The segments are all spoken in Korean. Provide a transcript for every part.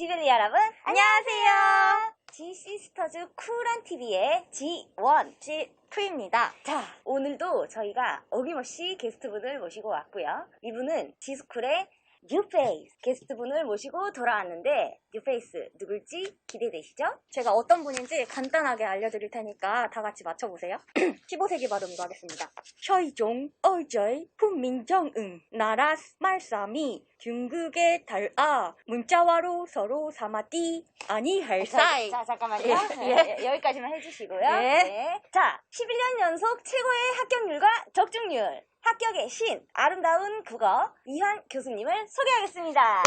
지벨리 여러분 안녕하세요. G시스터즈 쿨한 TV의 G1, G2입니다. 자, 오늘도 저희가 어김없이 게스트분을 모시고 왔고요. 이분은 G스쿨의 뉴페이스 게스트분을 모시고 돌아왔는데 뉴페이스 누굴지 기대되시죠? 제가 어떤 분인지 간단하게 알려드릴 테니까 다 같이 맞춰보세요. 15세기 발음으로 하겠습니다. 셔이종 어이저이 분민정응 나라 말싸미 중국의 달아 문자와로 서로 사마띠 아니 헬사이. 자, 잠깐만요. 예, 여기까지만 해주시고요. 네. 자, 11년 연속 최고의 합격률과 적중률, 합격의 신, 아름다운 국어 이환 교수님을 소개하겠습니다.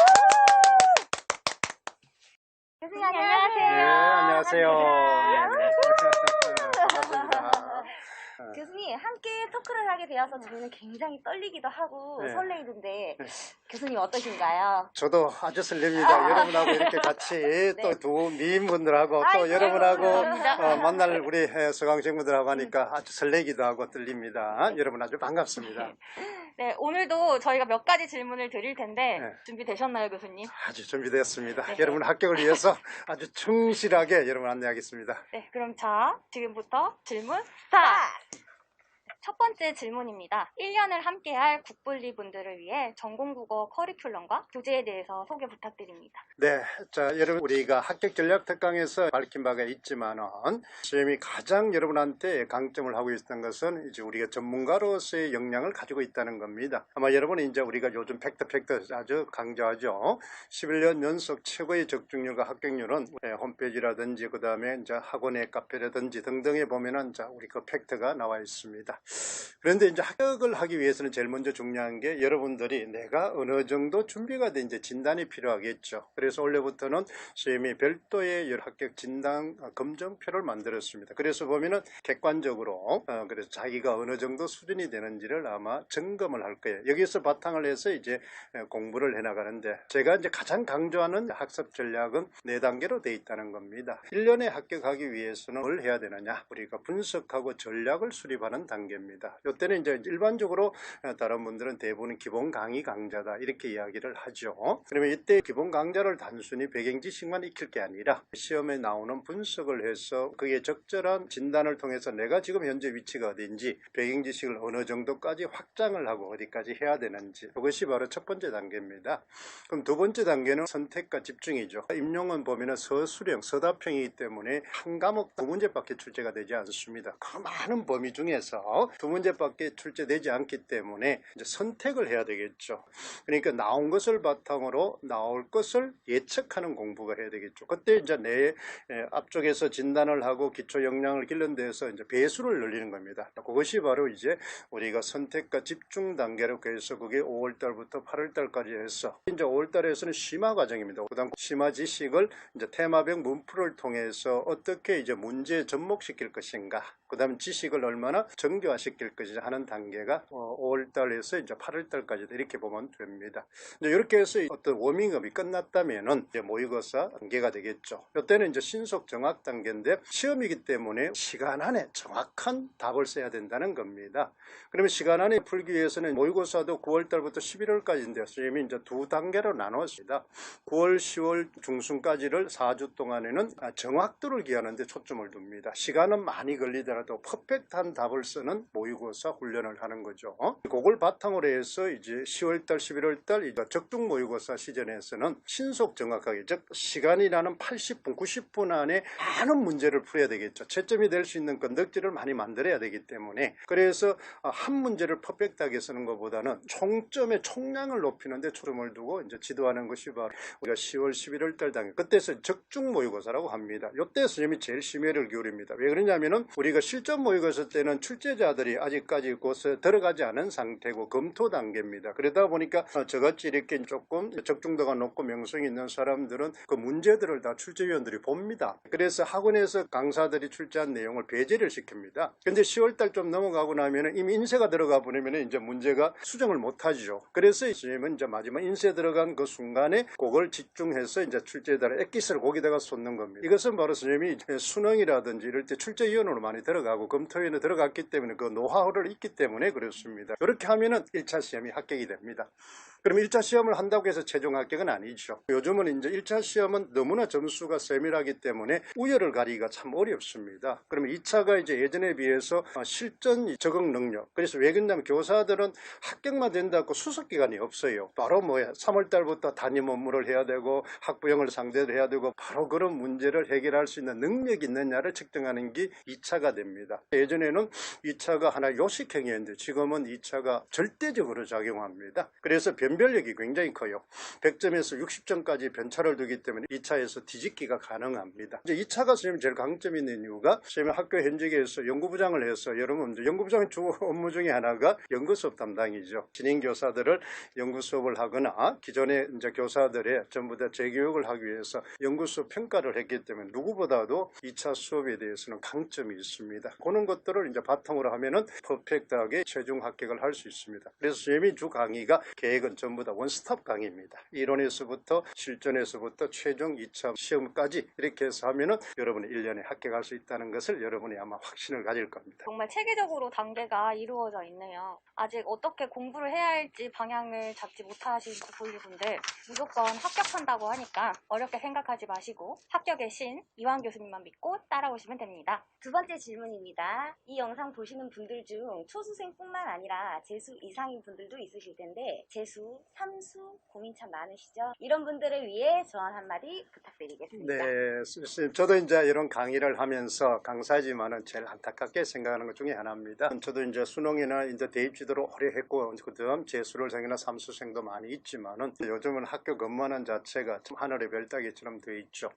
교수님 안녕하세요. 네, 안녕하세요. 반갑습니다. 교수님 함께 토크를 하게 되어서 저희는 굉장히 떨리기도 하고 네. 설레이던데 교수님 어떠신가요? 저도 아주 설렙니다. 여러분하고 이렇게 같이 네. 또 두 미인분들하고 또 아이고, 여러분하고 감사합니다. 만날 우리 수강생분들하고 하니까 아주 설레기도 하고 떨립니다. 여러분 아주 반갑습니다. 네, 오늘도 저희가 몇 가지 질문을 드릴 텐데 네. 준비되셨나요, 교수님? 아주 준비되었습니다. 네. 여러분 합격을 위해서 아주 충실하게 여러분 안내하겠습니다. 네, 그럼 자, 지금부터 질문 스타트! 첫 번째 질문입니다. 1년을 함께할 국불리 분들을 위해 전공국어 커리큘럼과 교재에 대해서 소개 부탁드립니다. 네, 자 여러분 우리가 합격 전략 특강에서 밝힌 바가 있지만은 시험이 가장 여러분한테 강점을 하고 있었던 것은 이제 우리가 전문가로서의 역량을 가지고 있다는 겁니다. 아마 여러분이 이제 우리가 요즘 팩트 아주 강조하죠. 11년 연속 최고의 적중률과 합격률은 홈페이지라든지 그 다음에 이제 학원의 카페라든지 등등에 보면은 자 우리 그 팩트가 나와 있습니다. 그런데 이제 합격을 하기 위해서는 제일 먼저 중요한 게 여러분들이 내가 어느 정도 준비가 된 이제 진단이 필요하겠죠. 그래서 올해부터는 시험이 별도의 합격 진단 검정표를 만들었습니다. 그래서 보면은 객관적으로 그래서 자기가 어느 정도 수준이 되는지를 아마 점검을 할 거예요. 여기서 바탕을 해서 이제 공부를 해나가는데 제가 이제 가장 강조하는 학습 전략은 4단계로 되어 있다는 겁니다. 1년에 합격하기 위해서는 뭘 해야 되느냐? 우리가 분석하고 전략을 수립하는 단계입니다. 이때는 이제 일반적으로 다른 분들은 대부분 기본 강의 강좌다 이렇게 이야기를 하죠. 그러면 이때 기본 강좌를 단순히 배경 지식만 익힐 게 아니라 시험에 나오는 분석을 해서 그게 적절한 진단을 통해서 내가 지금 현재 위치가 어딘지 배경 지식을 어느 정도까지 확장을 하고 어디까지 해야 되는지 그것이 바로 첫 번째 단계입니다. 그럼 두 번째 단계는 선택과 집중이죠. 임용은 보면은 서술형, 서답형이기 때문에 한 과목 두 문제밖에 출제가 되지 않습니다. 그 많은 범위 중에서 두 문제밖에 출제되지 않기 때문에 이제 선택을 해야 되겠죠. 그러니까 나온 것을 바탕으로 나올 것을 예측하는 공부가 해야 되겠죠. 그때 이제 내 앞쪽에서 진단을 하고 기초 역량을 기른 데서 이제 배수를 늘리는 겁니다. 그것이 바로 이제 우리가 선택과 집중 단계로 해서 그게 5월달부터 8월달까지 해서 이제 5월달에서는 심화 과정입니다. 그다음 심화 지식을 이제 테마별 문풀을 통해서 어떻게 이제 문제에 접목시킬 것인가. 그다음 지식을 얼마나 정교화시킬 것이냐 하는 단계가 5월달에서 이제 8월달까지 이렇게 보면 됩니다. 이제 이렇게 해서 어떤 워밍업이 끝났다면은 이제 모의고사 단계가 되겠죠. 이때는 이제 신속 정확 단계인데 시험이기 때문에 시간 안에 정확한 답을 써야 된다는 겁니다. 그러면 시간 안에 풀기 위해서는 모의고사도 9월달부터 11월까지인데 시험이 이제 두 단계로 나눴습니다. 9월, 10월 중순까지를 4주 동안에는 정확도를 기하는데 초점을 둡니다. 시간은 많이 걸리더라도 퍼펙트한 답을 쓰는 모의고사 훈련을 하는 거죠. 그걸 바탕으로 해서 이제 10월달, 11월달 적중 모의고사 시즌에서는 신속 정확하게 즉 시간이 나는 80분, 90분 안에 많은 문제를 풀어야 되겠죠. 채점이 될 수 있는 건덕지를 많이 만들어야 되기 때문에 그래서 한 문제를 퍼펙트하게 쓰는 것보다는 총점의 총량을 높이는데 초점을 두고 이제 지도하는 것이 바로 우리가 10월, 11월달 단계 그때서 적중 모의고사라고 합니다. 이때 선생님이 제일 심혈을 기울입니다. 왜 그러냐면은 우리가 실전 모의고사 때는 출제자들이 아직까지 곳에 들어가지 않은 상태고 검토 단계입니다. 그러다 보니까 저같이 이렇게 조금 적중도가 높고 명성이 있는 사람들은 그 문제들을 다 출제위원들이 봅니다. 그래서 학원에서 강사들이 출제한 내용을 배제를 시킵니다. 근데 10월달 좀 넘어가고 나면은 이미 인쇄가 들어가 버리면 이제 문제가 수정을 못하죠. 그래서 선생님은 이제 마지막 인쇄 들어간 그 순간에 그걸 집중해서 이제 출제자를 엑기스를 거기다가 쏟는 겁니다. 이것은 바로 선생님이 수능이라든지 이럴 때 출제위원으로 많이 들어가고 검토위원에 들어갔기 때문에 그 노하우를 있기 때문에 그렇습니다. 이렇게 하면은 1차 시험이 합격이 됩니다. 그럼 1차 시험을 한다고 해서 최종 합격은 아니죠. 요즘은 이제 1차 시험은 너무나 점수가 세밀하기 때문에 우열을 가리기가 참 어렵습니다. 그러면 2차가 이제 예전에 비해서 실전 적응 능력. 그래서 왜 그러냐면 교사들은 합격만 된다고 수습 기간이 없어요. 바로 3월 달부터 단임 업무를 해야 되고 학부형을 상대로 해야 되고 바로 그런 문제를 해결할 수 있는 능력이 있느냐를 측정하는 게 2차가 됩니다. 예전에는 2차가 하나 요식행위였는데 지금은 2차가 절대적으로 작용합니다. 그래서 변별력이 굉장히 커요. 100점에서 60점까지 변차를 두기 때문에 2차에서 뒤집기가 가능합니다. 이제 2차가 선생님 제일 강점이 있는 이유가 선생님 학교 현직에서 연구부장을 해서 여러분 연구부장의 주 업무 중에 하나가 연구수업 담당이죠. 신임 교사들을 연구 수업을 하거나 기존의 이제 교사들의 전부 다 재교육을 하기 위해서 연구수업 평가를 했기 때문에 누구보다도 2차 수업에 대해서는 강점이 있습니다. 그런 것들을 이제 바탕으로 하면은 퍼펙트하게 최종 합격을 할 수 있습니다. 그래서 선생님이 주 강의가 계획은 전부 다 원스톱 강의입니다. 이론에서부터 실전에서부터 최종 2차 시험까지 이렇게 해서 하면은 여러분이 1년에 합격할 수 있다는 것을 여러분이 아마 확신을 가질 겁니다. 정말 체계적으로 단계가 이루어져 있네요. 아직 어떻게 공부를 해야 할지 방향을 잡지 못하신 분들 무조건 합격한다고 하니까 어렵게 생각하지 마시고 합격의 신 이완 교수님만 믿고 따라오시면 됩니다. 두 번째 질문입니다. 이 영상 보시는 분들 중 초수생뿐만 아니라 재수 이상인 분들도 있으실 텐데 재수, 삼수 고민 참 많으시죠? 이런 분들을 위해 조언 한마디 부탁드리겠습니다. 네, 선생님, 저도 이제 이런 강의를 하면서 강사지만은 제일 안타깝게 생각하는 것 중에 하나입니다. 저도 이제 수능이나 이제 대입 지도를 오래 했고, 그다음 재수생이나 삼수생도 많이 있지만은 요즘은 학교 근무하는 자체가 참 하늘의 별따기처럼 되어 있죠.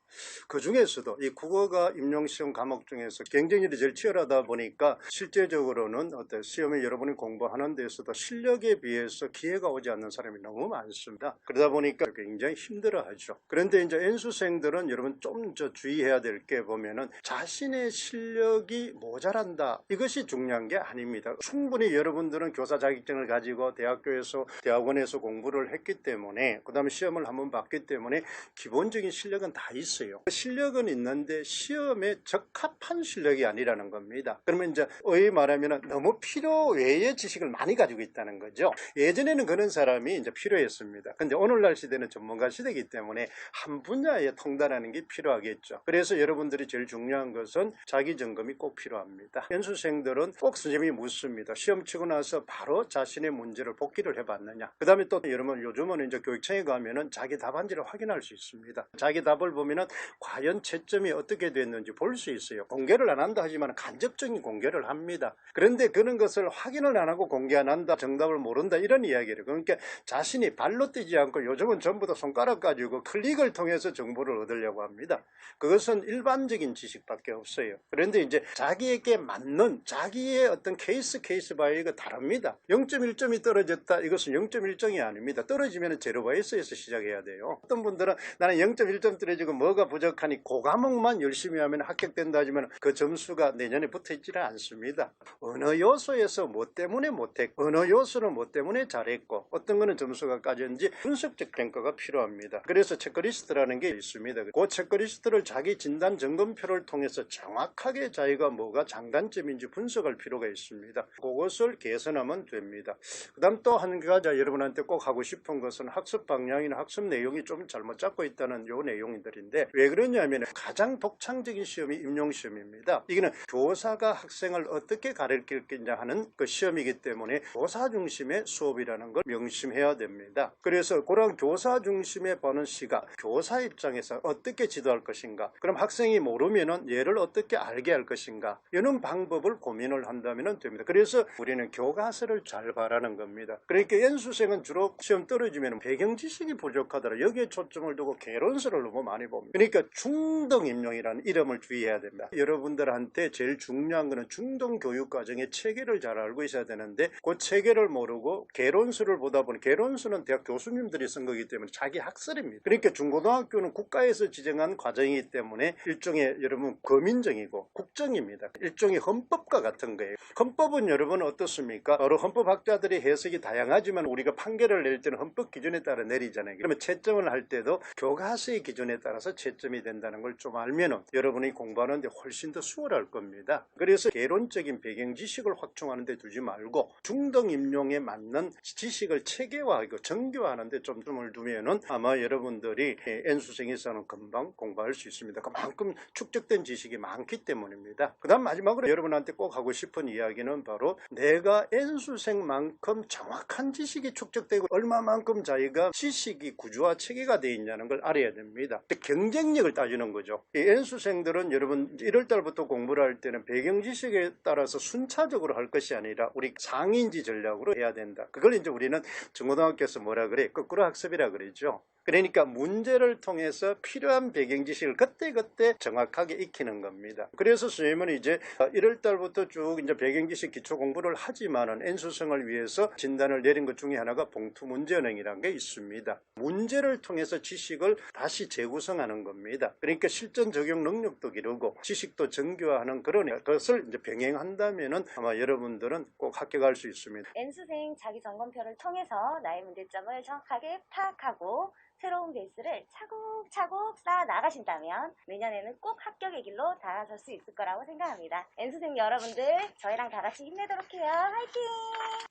그 중에서도 이 국어가 임용시험 과목 중에서 경쟁률이 제일 치열하다 보니까 실제적으로는 어떤 시험에 여러분이 공부하는 데서도 실력에 비해서 기회가 오지 않는 사람이 너무 많습니다. 그러다 보니까 굉장히 힘들어하죠. 그런데 이제 N수생들은 여러분 좀 주의해야 될 게 보면은 자신의 실력이 모자란다. 이것이 중요한 게 아닙니다. 충분히 여러분들은 교사 자격증을 가지고 대학교에서 대학원에서 공부를 했기 때문에 그다음에 시험을 한번 봤기 때문에 기본적인 실력은 다 있어요. 실력은 있는데 시험에 적합한 실력이 아니라는 겁니다. 그러면 이제 말하면 너무 필요 외의 지식을 많이 가지고 있다는 거죠. 예전에는 그런 사람이 이제 필요했습니다. 근데 오늘날 시대는 전문가 시대이기 때문에 한 분야에 통달하는 게 필요하겠죠. 그래서 여러분들이 제일 중요한 것은 자기 점검이 꼭 필요합니다. 연수생들은 꼭 선생님이 묻습니다. 시험 치고 나서 바로 자신의 문제를 복기를 해봤느냐. 그 다음에 또 여러분 요즘은 이제 교육청에 가면은 자기 답안지를 확인할 수 있습니다. 자기 답을 보면은 과연 채점이 어떻게 됐는지 볼 수 있어요. 공개를 안 한다 하지만 간접적인 공개를 합니다. 그런데 그런 것을 확인을 안 하고 공개 안 한다, 정답을 모른다 이런 이야기를. 그러니까 자신이 발로 뛰지 않고 요즘은 전부 다 손가락 가지고 클릭을 통해서 정보를 얻으려고 합니다. 그것은 일반적인 지식밖에 없어요. 그런데 이제 자기에게 맞는 자기의 어떤 케이스 바이가 다릅니다. 0.1점이 떨어졌다. 이것은 0.1점이 아닙니다. 떨어지면 제로바이스에서 시작해야 돼요. 어떤 분들은 나는 0.1점 떨어지고 뭐가 부족하니 그 과목만 열심히 하면 합격된다 하지만 그 점수가 내년에 붙어있지는 않습니다. 어느 요소에서 뭐 때문에 못했고 어느 요소는 뭐 때문에 잘했고 어떤 거는 점수가 까졌는지 분석적 평가가 필요합니다. 그래서 체크리스트라는 게 있습니다. 그 체크리스트를 자기 진단 점검표를 통해서 정확하게 자기가 뭐가 장단점인지 분석할 필요가 있습니다. 그것을 개선하면 됩니다. 그 다음 또 한 가지 여러분한테 꼭 하고 싶은 것은 학습 방향이나 학습 내용이 좀 잘못 잡고 있다는 요 내용들인데 왜 그러냐면 가장 독창적인 시험이 임용시험입니다. 이거는 교사가 학생을 어떻게 가르칠 거냐 하는 그 시험이기 때문에 교사 중심의 수업이라는 걸 명심해야 됩니다. 그래서 그런 교사 중심의 보는 시각, 교사 입장에서 어떻게 지도할 것인가, 그럼 학생이 모르면은 얘를 어떻게 알게 할 것인가, 이런 방법을 고민을 한다면 됩니다. 그래서 우리는 교과서를 잘 봐라는 겁니다. 그러니까 연수생은 주로 시험 떨어지면 배경 지식이 부족하더라. 여기에 초점을 두고 개론서를 너무 많이 봅니다. 그러니까 중등 임용이라는 이름을 주의해야 됩니다. 여러분들한테 제일 중요한 거는 중등 교육 과정의 체계를 잘 알고 있어야 되는데 그 체계를 모르고 개론서를 보다 보니 개론서는 대학 교수님들이 쓴 거기 때문에 자기 학설입니다. 그러니까 중고등학교는 국가에서 지정한 과정이기 때문에 일종의 여러분 거민정이고 국정입니다. 일종의 헌법과 같은 거예요. 헌법은 여러분 어떻습니까? 여러 헌법학자들의 해석이 다양하지만 우리가 판결을 낼 때는 헌법 기준에 따라 내리잖아요. 그러면 채점을 할 때도 교과서의 기준에 따라서 채점이 된다는 걸 좀 알면은 여러분이 공부하는데 훨씬 더 수월할 겁니다. 그래서 개론적인 배경 지식을 확충하는 데 두지 말고 중등 임용에 맞는 지식을 체계 체계화하고 정교화하는데 좀 tum을 두면은 아마 여러분들이 N수생에서는 금방 공부할 수 있습니다. 그만큼 축적된 지식이 많기 때문입니다. 그 다음 마지막으로 여러분한테 꼭 하고 싶은 이야기는 바로 내가 N수생만큼 정확한 지식이 축적되고 얼마만큼 자기가 지식이 구조화 체계가 되어 있냐는 걸 알아야 됩니다. 경쟁력을 따지는 거죠. 이 N수생들은 여러분 1월달부터 공부를 할 때는 배경 지식에 따라서 순차적으로 할 것이 아니라 우리 상인지 전략으로 해야 된다. 그걸 이제 우리는 중고등학교에서 뭐라 그래? 거꾸로 학습이라 그러죠. 그러니까 문제를 통해서 필요한 배경 지식을 그때그때 정확하게 익히는 겁니다. 그래서 선생님은 이제 1월 달부터 쭉 이제 배경 지식 기초 공부를 하지만은 N수생을 위해서 진단을 내린 것 중에 하나가 봉투 문제은행이라는 게 있습니다. 문제를 통해서 지식을 다시 재구성하는 겁니다. 그러니까 실전 적용 능력도 기르고 지식도 정교화하는 그런 것을 이제 병행한다면은 아마 여러분들은 꼭 합격할 수 있습니다. N수생 자기점검표를 통해서 나의 문제점을 정확하게 파악하고 새로운 베이스를 차곡차곡 쌓아 나가신다면 내년에는 꼭 합격의 길로 다가설 수 있을 거라고 생각합니다. N수생 여러분들 저희랑 다 같이 힘내도록 해요. 화이팅!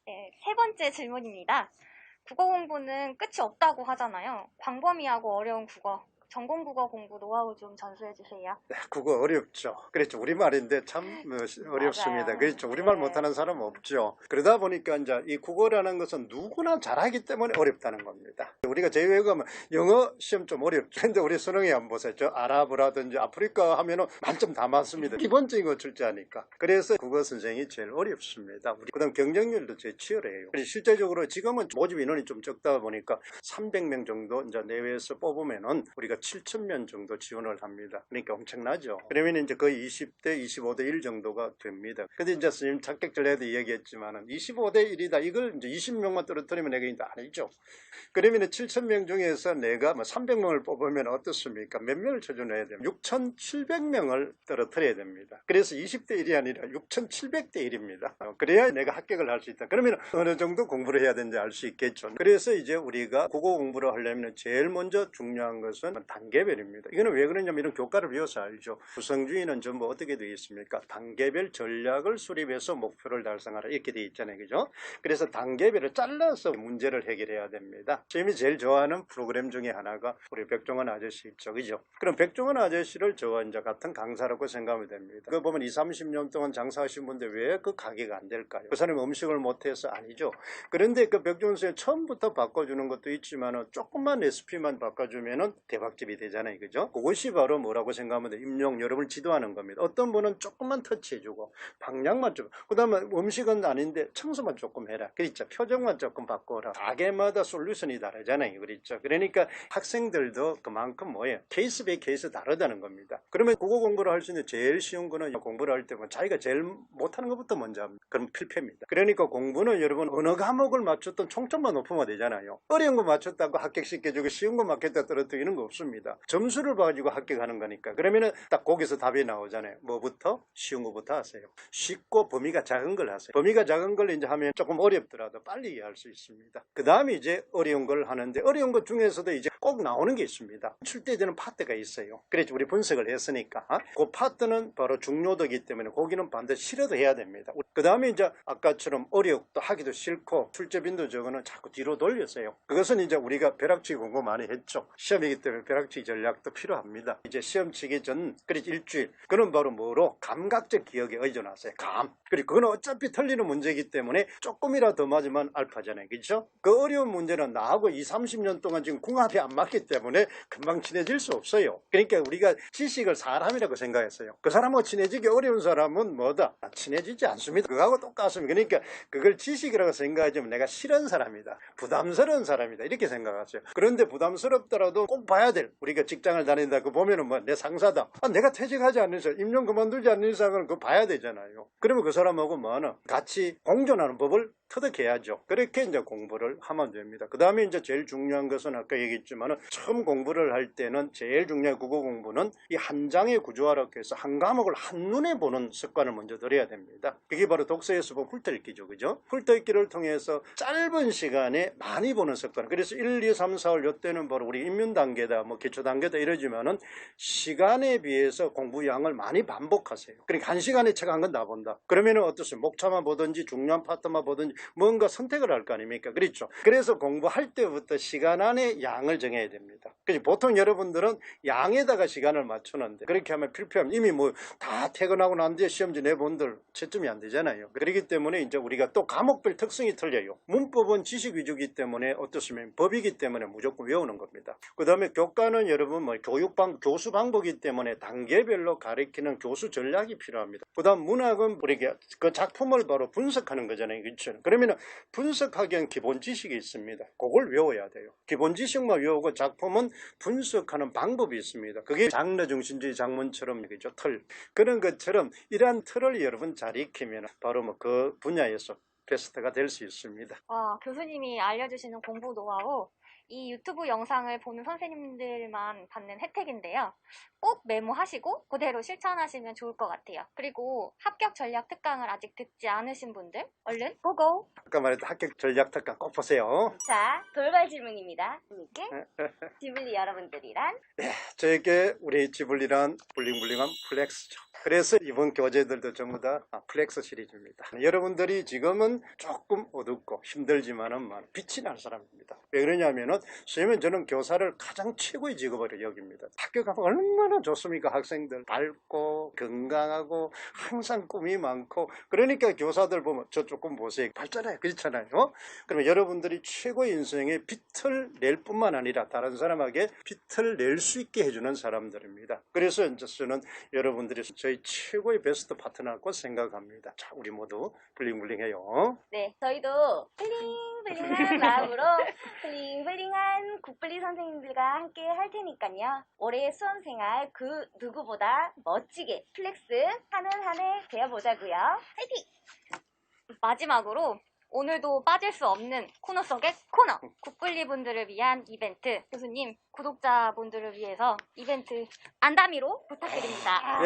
네, 세 번째 질문입니다. 국어 공부는 끝이 없다고 하잖아요. 광범위하고 어려운 국어, 전공국어 공부 노하우 좀 전수해 주세요. 국어 어렵죠. 그렇죠. 우리말인데 참 어렵습니다. 맞아요. 그렇죠. 우리말 네. 못하는 사람 없죠. 그러다 보니까 이제 이 국어라는 것은 누구나 잘하기 때문에 어렵다는 겁니다. 우리가 제외하면 영어 시험 좀 어렵죠. 근데 우리 수능에 한번 보세요. 저 아랍어라든지 아프리카 하면은 만점 다 맞습니다. 기본적인 거 출제하니까. 그래서 국어 선생이 제일 어렵습니다. 그다음 경쟁률도 제일 치열해요. 그래서 실제적으로 지금은 모집 인원이 좀 적다 보니까 300명 정도 이제 내외에서 뽑으면은 우리가 7,000명 정도 지원을 합니다. 그러니까 엄청나죠. 그러면 이제 거의 20대, 25대 1 정도가 됩니다. 근데 이제 선생님 합격 전에도 이야기했지만은 25대 1이다. 이걸 이제 20명만 떨어뜨리면 내가 이제 아니죠. 그러면 7,000명 중에서 내가 뭐 300명을 뽑으면 어떻습니까? 몇 명을 쳐준해야 됩니까? 6,700명을 떨어뜨려야 됩니다. 그래서 20대 1이 아니라 6,700대 1입니다. 그래야 내가 합격을 할 수 있다. 그러면 어느 정도 공부를 해야 되는지 알 수 있겠죠. 그래서 이제 우리가 국어 공부를 하려면 제일 먼저 중요한 것은 단계별입니다. 이거는 왜 그러냐면 이런 교과를 배워서 알죠. 구성주의는 전부 어떻게 되어 있습니까? 단계별 전략을 수립해서 목표를 달성하라 이렇게 되어 있잖아요. 그죠? 그래서 단계별을 잘라서 문제를 해결해야 됩니다. 선생님이 제일 좋아하는 프로그램 중에 하나가 우리 백종원 아저씨 있죠. 그죠? 그럼 백종원 아저씨를 저와 이제 같은 강사라고 생각하면 됩니다. 그거 보면 20, 30년 동안 장사하신 분들 왜 그 가게가 안 될까요? 그 사람이 음식을 못해서 아니죠. 그런데 그 백종원 선생님 처음부터 바꿔주는 것도 있지만 조금만 레시피만 바꿔주면은 대박집이 되잖아요. 그죠? 그것이 바로 뭐라고 생각하면 돼? 임용 여러분을 지도하는 겁니다. 어떤 분은 조금만 터치해주고 방향만 좀, 그 다음에 음식은 아닌데 청소만 조금 해라. 그렇죠? 표정만 조금 바꿔라. 가게마다 솔루션이 다르잖아요. 그렇죠? 그러니까 학생들도 그만큼 뭐예요? 케이스 바이 케이스 다르다는 겁니다. 그러면 국어 공부를 할 수 있는 제일 쉬운 거는 공부를 할 때는 자기가 제일 못하는 것부터 먼저 합니다. 그럼 필패입니다. 그러니까 공부는 여러분 어느 과목을 맞췄던 총점만 높으면 되잖아요. 어려운 거 맞췄다고 합격시켜주고 쉬운 거 맞겠다 떨어뜨리는 거 없습니다. 점수를 봐가지고 합격하는 거니까. 그러면은 딱 거기서 답이 나오잖아요. 뭐부터? 쉬운 거부터 하세요. 쉽고 범위가 작은 걸 하세요. 범위가 작은 걸 이제 하면 조금 어렵더라도 빨리 이해할 수 있습니다. 그 다음에 이제 어려운 걸 하는데 어려운 것 중에서도 이제 꼭 나오는 게 있습니다. 출제되는 파트가 있어요. 그래서 우리 분석을 했으니까 그 파트는 바로 중요도이기 때문에 거기는 반드시 실어도 해야 됩니다. 그 다음에 이제 아까처럼 어렵고 하기도 싫고 출제 빈도 적어는 자꾸 뒤로 돌렸어요. 그것은 이제 우리가 벼락치기 공부 많이 했죠. 시험이기 때문에 벼락치기 전략도 필요합니다. 이제 시험 치기 전 그래서 일주일 그건 바로 뭐로? 감각적 기억에 의존하세요. 그리고 그건 어차피 틀리는 문제이기 때문에 조금이라도 더 맞으면 알파잖아요. 그렇죠? 그 어려운 문제는 나하고 20, 30년 동안 지금 궁합이 안 맞기 때문에 금방 친해질 수 없어요. 그러니까 우리가 지식을 사람이라고 생각했어요. 그 사람하고 친해지기 어려운 사람은 뭐다? 친해지지 않습니다. 그거하고 똑같습니다. 그러니까 그걸 지식이라고 생각하지만 내가 싫은 사람이다. 부담스러운 사람이다. 이렇게 생각하세요. 그런데 부담스럽더라도 꼭 봐야 될 우리가 직장을 다닌다. 그거 보면은 뭐 내 상사다. 내가 퇴직하지 않는 이상, 임용 그만두지 않는 이상은 그거 봐야 되잖아요. 그러면 그 사람하고 뭐는 같이 공존하는 법을 터득해야죠. 그렇게 이제 공부를 하면 됩니다. 그 다음에 이제 제일 중요한 것은 아까 얘기했지만은 처음 공부를 할 때는 제일 중요한 국어 공부는 이 한 장의 구조화라고 해서 한 과목을 한눈에 보는 습관을 먼저 들여야 됩니다. 그게 바로 독서에서 보면 훑어읽기죠. 그죠? 훑어읽기를 통해서 짧은 시간에 많이 보는 습관. 그래서 1, 2, 3, 4, 5 이때는 바로 우리 입문 단계다, 뭐 기초 단계다 이러지만은 시간에 비해서 공부 양을 많이 반복하세요. 그러니까 한 시간에 책 한 권 다 본다. 그러면은 어떻습니까? 목차만 보든지 중요한 파트만 보든지 뭔가 선택을 할 거 아닙니까? 그렇죠. 그래서 공부할 때부터 시간 안에 양을 정해야 됩니다. 그래서 보통 여러분들은 양에다가 시간을 맞추는데 그렇게 하면 필요하면 이미 뭐 다 퇴근하고 난 뒤에 시험지 내본들 채점이 안 되잖아요. 그렇기 때문에 이제 우리가 또 과목별 특성이 틀려요. 문법은 지식 위주이기 때문에 어떻습니까? 법이기 때문에 무조건 외우는 겁니다. 그 다음에 교과는 여러분 뭐 교수 방법이기 때문에 단계별로 가르치는 교수 전략이 필요합니다. 그 다음 문학은 우리가 그 작품을 바로 분석하는 거잖아요. 그렇죠? 그러면 분석하기 위한 기본 지식이 있습니다. 그걸 외워야 돼요. 기본 지식만 외우고 작품은 분석하는 방법이 있습니다. 그게 장르 중심주의 작문처럼 그죠? 틀. 그런 것처럼 이러한 틀을 여러분 잘 익히면 바로 뭐 그 분야에서 베스트가 될 수 있습니다. 교수님이 알려주시는 공부 노하우, 이 유튜브 영상을 보는 선생님들만 받는 혜택인데요. 꼭 메모하시고 그대로 실천하시면 좋을 것 같아요. 그리고 합격 전략 특강을 아직 듣지 않으신 분들 얼른 고고! 아까 말했던 합격 전략 특강 꼭 보세요. 자, 돌발 질문입니다. 지블리 여러분들이란? 저에게 우리 지블리란 블링블링한 플렉스죠. 그래서 이번 교재들도 전부 다 플렉스 시리즈입니다. 여러분들이 지금은 조금 어둡고 힘들지만은 빛이 날 사람입니다. 왜 그러냐면은 선생님은 저는 교사를 가장 최고의 직업으로 여깁니다. 학교 가면 얼마나 좋습니까? 학생들 밝고 건강하고 항상 꿈이 많고 그러니까 교사들 보면 저 조금 보세요. 밝잖아요. 그렇잖아요. 그러면 여러분들이 최고의 인생에 빛을 낼 뿐만 아니라 다른 사람에게 빛을 낼 수 있게 해주는 사람들입니다. 그래서 이제 저는 여러분들이 저희 최고의 베스트 파트너라고 생각합니다. 자, 우리 모두 블링블링해요. 네, 저희도 블링블링한 마음으로 블링블링한 국블리 선생님들과 함께 할 테니까요. 올해의 수험생활 그 누구보다 멋지게 플렉스 하는 한 해 되어보자고요. 화이팅! 마지막으로 오늘도 빠질 수 없는 코너 속의 코너! 국블리 분들을 위한 이벤트. 교수님, 구독자분들을 위해서 이벤트 안다미로 부탁드립니다.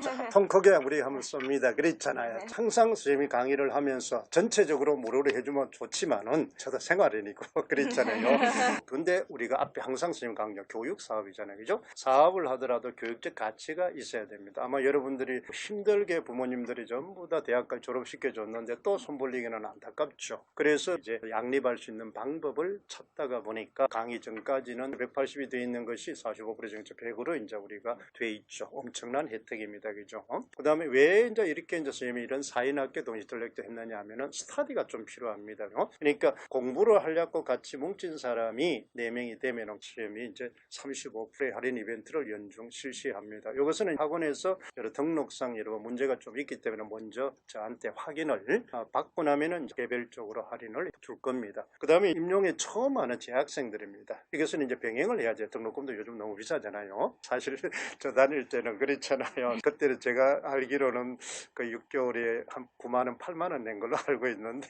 자, 통 크게 우리 한번 쏩니다. 그랬잖아요. 항상 선생님이 강의를 하면서 전체적으로 무료로 해주면 좋지만은 저도 생활이니까 그랬잖아요. 근데 우리가 앞에 항상 선생님 강의 교육 사업이잖아요. 그죠? 사업을 하더라도 교육적 가치가 있어야 됩니다. 아마 여러분들이 힘들게 부모님들이 전부 다 대학까지 졸업시켜 줬는데 또 손 벌리기는 안타깝죠. 그래서 이제 양립할 수 있는 방법을 찾다가 보니까 강의 전까지는 180이 되어 있는 것이 45% 정도 100으로 이제 우리가 돼 있죠. 엄청난 혜택입니다. 그죠? 그 다음에 왜 이제 이렇게 이제 선생님이 이런 사인학교 동시전략도 했느냐 하면은 스터디가 좀 필요합니다. 그러니까 공부를 하려고 같이 뭉친 사람이 4명이 되면 선생님이 이제 35%의 할인 이벤트를 연중 실시합니다. 이것은 학원에서 여러 등록상 여러 문제가 좀 있기 때문에 먼저 저한테 확인을 받고 나면은 개별적으로 할인을 줄 겁니다. 그 다음에 임용에 처음 하는 재학생들입니다. 이것은 이제 병행을 해야죠. 등록금도 요즘 너무 비싸잖아요. 사실 저 다닐 때는 그렇잖아요. 그때는 제가 알기로는 그 6개월에 한 9만 원, 8만 원 낸 걸로 알고 있는데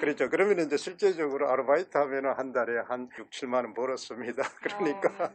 그렇죠. 그러면 이제 실제적으로 아르바이트 하면은 한 달에 한 6, 7만 원 벌었습니다. 그러니까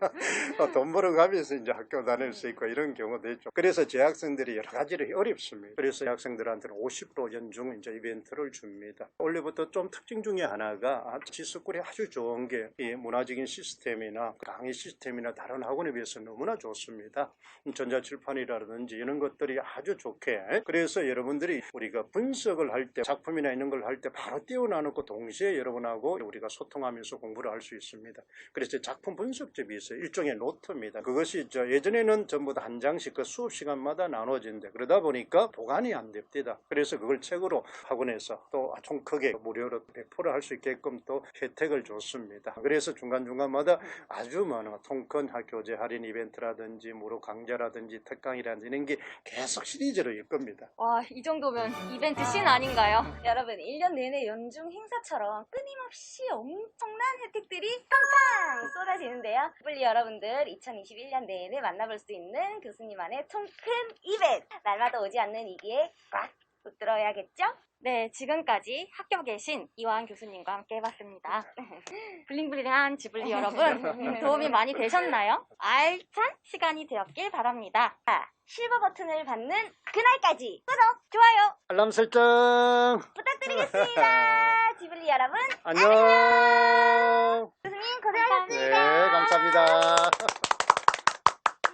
돈 벌어가면서 이제 학교 다닐 수 있고 이런 경우도 있죠. 그래서 재학생들이 여러 가지로 어렵습니다. 그래서 재학생들한테는 50% 연중 이제 이벤트를 줍니다. 원래부터 좀 특징 중에 하나가 지스쿨이 아주 좋은 게 이 문화적인 시스템이나 강의 시스템이나 다른 학원에 비해서 너무나 좋습니다. 전자칠판이라든지 이런 것들이 아주 좋게 그래서 여러분들이 우리가 분석을 할 때 작품이나 이런 걸 할 때 바로 띄워놔놓고 동시에 여러분하고 우리가 소통하면서 공부를 할 수 있습니다. 그래서 작품 분석집이 있어요. 일종의 노트입니다. 그것이 예전에는 전부 다 한 장씩 그 수업 시간마다 나눠진대. 그러다 보니까 보관이 안 됩니다. 그래서 그걸 책으로 학원에서 또 좀 크게 무료로 배포를 할 수 있게끔 또 혜택을 줬습니다. 그래서 중간중간마다 아주 많은 통큰 교재 할인 이벤트라든지 무료 강좌라든지 특강이라든지 이런 게 계속 시리즈로 일 겁니다. 와, 이 정도면 이벤트 신 아닌가요? 여러분 1년 내내 연중 행사처럼 끊임없이 엄청난 혜택들이 팡팡 쏟아지는데요. 국블리 여러분들 2021년 내내 만나볼 수 있는 교수님만의 통큰 이벤트 날마다 오지 않는 이 기회에 꽉 붙들어야겠죠? 네, 지금까지 합격의 신 이화한 교수님과 함께 해봤습니다. 블링블링한 지블리 여러분, 도움이 많이 되셨나요? 알찬 시간이 되었길 바랍니다. 실버 버튼을 받는 그날까지 구독, 좋아요, 알람 설정 부탁드리겠습니다. 지블리 여러분 안녕. 교수님 고생하셨습니다. 네, 감사합니다.